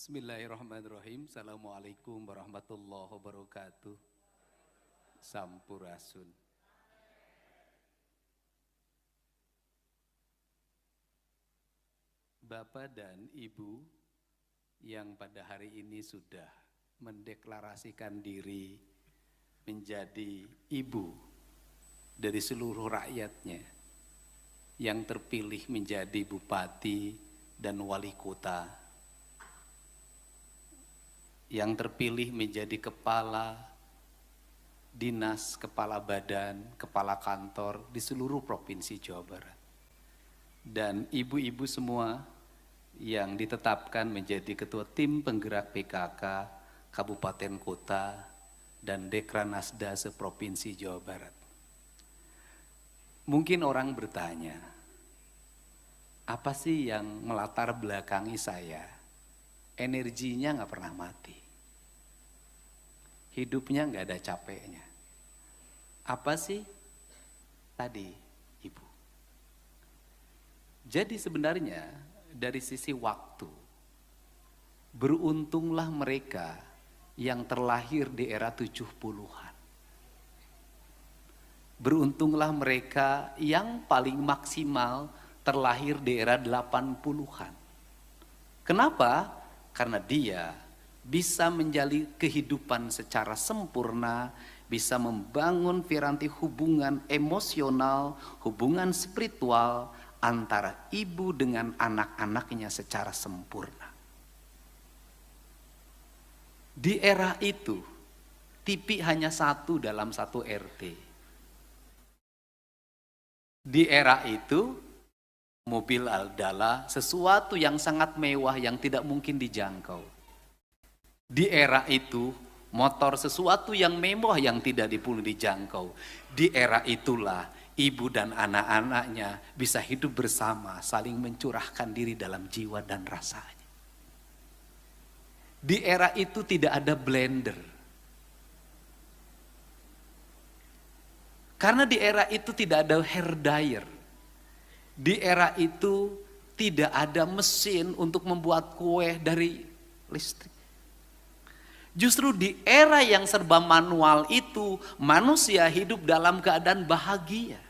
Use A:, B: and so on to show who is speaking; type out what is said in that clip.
A: Bismillahirrahmanirrahim. Assalamualaikum warahmatullahi wabarakatuh. Sampurasun. Bapak dan Ibu yang pada hari ini sudah mendeklarasikan diri menjadi ibu dari seluruh rakyatnya, yang terpilih menjadi bupati dan wali kota, yang terpilih menjadi kepala dinas, kepala badan, kepala kantor di seluruh provinsi Jawa Barat. Dan ibu-ibu semua yang ditetapkan menjadi ketua tim penggerak PKK Kabupaten Kota dan Dekranasda seprovinsi Jawa Barat. Mungkin orang bertanya, apa sih yang melatar belakangi saya? Energinya nggak pernah mati, hidupnya nggak ada capeknya. Apa sih tadi, Ibu? Jadi sebenarnya dari sisi waktu, beruntunglah mereka yang terlahir di era 70-an. Beruntunglah mereka yang paling maksimal terlahir di era 80-an. Kenapa? Karena dia bisa menjalin kehidupan secara sempurna, bisa membangun piranti hubungan emosional, hubungan spiritual antara ibu dengan anak-anaknya secara sempurna. Di era itu, TV hanya satu dalam satu RT. Di era itu, mobil adalah sesuatu yang sangat mewah yang tidak mungkin dijangkau. Di era itu, motor sesuatu yang mewah yang tidak boleh dijangkau. Di era itulah ibu dan anak-anaknya bisa hidup bersama, saling mencurahkan diri dalam jiwa dan rasanya. Di era itu tidak ada blender. Karena di era itu tidak ada hair dryer. Di era itu tidak ada mesin untuk membuat kue dari listrik. Justru di era yang serba manual itu, manusia hidup dalam keadaan bahagia.